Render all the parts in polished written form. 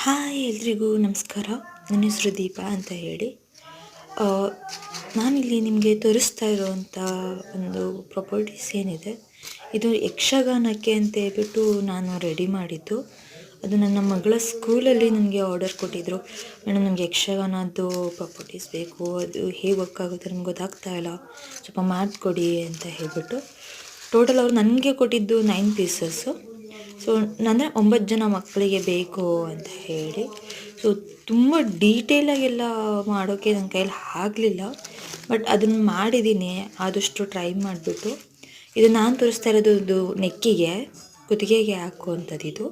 Hi ಎಲ್ರಿಗೂ ನಮಸ್ಕಾರ. ನನ್ನ ಹೆಸರು ದೀಪಾ ಅಂತ ಹೇಳಿ. ನಾನಿಲ್ಲಿ ನಿಮಗೆ ತೋರಿಸ್ತಾ ಇರೋವಂಥ ಒಂದು ಪ್ರಾಪರ್ಟೀಸ್ ಏನಿದೆ, ಇದು ಯಕ್ಷಗಾನಕ್ಕೆ ಅಂತ ಹೇಳ್ಬಿಟ್ಟು ನಾನು ರೆಡಿ ಮಾಡಿದ್ದು. ಅದು ನನ್ನ ಮಗಳ ಸ್ಕೂಲಲ್ಲಿ ನನಗೆ ಆರ್ಡರ್ ಕೊಟ್ಟಿದ್ದರು. ಮೇಡಮ್ ನಮಗೆ ಯಕ್ಷಗಾನದ್ದು ಪ್ರಾಪರ್ಟೀಸ್ ಬೇಕು, ಅದು ಹೇಗೆ ವರ್ಕ್ ಆಗುತ್ತೆ ನಮ್ಗೆ ಗೊತ್ತಾಗ್ತಾ ಇಲ್ಲ, ಸ್ವಲ್ಪ ಮಾಡಿಕೊಡಿ ಅಂತ ಹೇಳ್ಬಿಟ್ಟು. ಟೋಟಲ್ ಅವ್ರು ನನಗೆ ಕೊಟ್ಟಿದ್ದು 9 ಪೀಸಸ್ಸು. ಸೊ ಅಂದರೆ 9 ಜನ ಮಕ್ಕಳಿಗೆ ಬೇಕು ಅಂತ ಹೇಳಿ. ಸೊ ತುಂಬ ಡೀಟೇಲಾಗೆಲ್ಲ ಮಾಡೋಕ್ಕೆ ನನ್ನ ಕೈಯಲ್ಲಿ ಆಗಲಿಲ್ಲ, ಬಟ್ ಅದನ್ನು ಮಾಡಿದ್ದೀನಿ ಆದಷ್ಟು ಟ್ರೈ ಮಾಡಿಬಿಟ್ಟು. ಇದು ನಾನು ತೋರಿಸ್ತಾ ಇರೋದು ಇದು ನೆಕ್ಕಿಗೆ, ಕುತ್ತಿಗೆಗೆ ಹಾಕುವಂಥದ್ದು.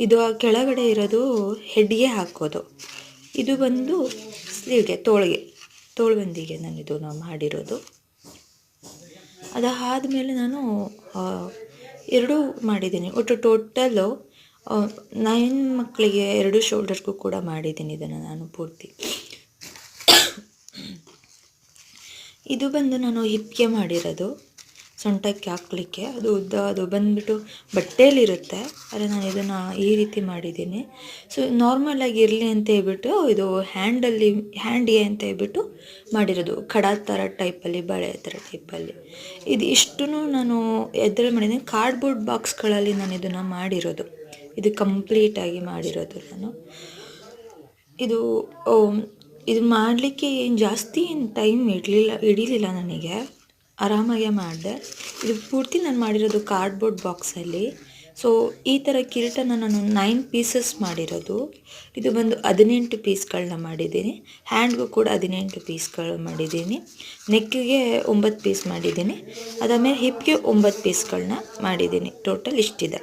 ಇದು ಆ ಕೆಳಗಡೆ ಇರೋದು ಹೆಡ್ಗೆ ಹಾಕೋದು. ಇದು ಬಂದು ಸ್ಲೀವ್ಗೆ, ತೋಳ್ಬಂದಿಗೆ ನಾವು ಮಾಡಿರೋದು. ಅದಾದಮೇಲೆ ನಾನು ಎರಡೂ ಮಾಡಿದ್ದೀನಿ. ಒಟ್ಟು ಟೋಟಲ್ಲು 9 ಮಕ್ಕಳಿಗೆ 2 ಶೋಲ್ಡರ್ಗೂ ಕೂಡ ಮಾಡಿದ್ದೀನಿ ಇದನ್ನು ನಾನು ಪೂರ್ತಿ. ಇದು ಬಂದು ನಾನು ಹಿಪ್ಗೆ ಮಾಡಿರೋದು, ಸೊಂಟಕ್ಕೆ ಹಾಕ್ಲಿಕ್ಕೆ. ಅದು ಉದ್ದ, ಅದು ಬಂದುಬಿಟ್ಟು ಬಟ್ಟೆಯಲ್ಲಿರುತ್ತೆ, ಆದರೆ ನಾನು ಇದನ್ನು ಈ ರೀತಿ ಮಾಡಿದ್ದೀನಿ. ಸೊ ನಾರ್ಮಲಾಗಿ ಇರಲಿ ಅಂತ ಹೇಳ್ಬಿಟ್ಟು ಇದು ಹ್ಯಾಂಡ್ಗೆ ಅಂತ ಹೇಳ್ಬಿಟ್ಟು ಮಾಡಿರೋದು, ಖಡ ಥರ ಟೈಪಲ್ಲಿ, ಬಳೆ ಥರ ಟೈಪಲ್ಲಿ. ಇದು ಇಷ್ಟೂ ನಾನು ಎದ್ರಲ್ಲಿ ಮಾಡಿದ್ದೀನಿ, ಕಾರ್ಡ್ಬೋರ್ಡ್ ಬಾಕ್ಸ್ಗಳಲ್ಲಿ ನಾನು ಇದನ್ನು ಮಾಡಿರೋದು. ಇದು ಕಂಪ್ಲೀಟಾಗಿ ಮಾಡಿರೋದು ನಾನು. ಇದು ಮಾಡಲಿಕ್ಕೆ ಏನು ಜಾಸ್ತಿ ಟೈಮ್ ಹಿಡಿಲಿಲ್ಲ ನನಗೆ, ಆರಾಮಾಗೆ ಮಾಡಿದೆ. ಇದು ಪೂರ್ತಿ ನಾನು ಮಾಡಿರೋದು ಕಾರ್ಡ್ಬೋರ್ಡ್ ಬಾಕ್ಸಲ್ಲಿ. ಸೊ ಈ ಥರ ಕಿರೀಟನ ನಾನು 9 ಪೀಸಸ್ ಮಾಡಿರೋದು. ಇದು ಬಂದು 18 ಪೀಸ್ಗಳನ್ನ ಮಾಡಿದ್ದೀನಿ. ಹ್ಯಾಂಡ್ಗೂ ಕೂಡ 18 ಪೀಸ್ಗಳು ಮಾಡಿದ್ದೀನಿ. ನೆಕ್ಕಿಗೆ 9 ಪೀಸ್ ಮಾಡಿದ್ದೀನಿ. ಅದಾದಮೇಲೆ ಹಿಪ್ಗೆ 9 ಪೀಸ್ಗಳನ್ನ ಮಾಡಿದ್ದೀನಿ. ಟೋಟಲ್ ಇಷ್ಟಿದೆ.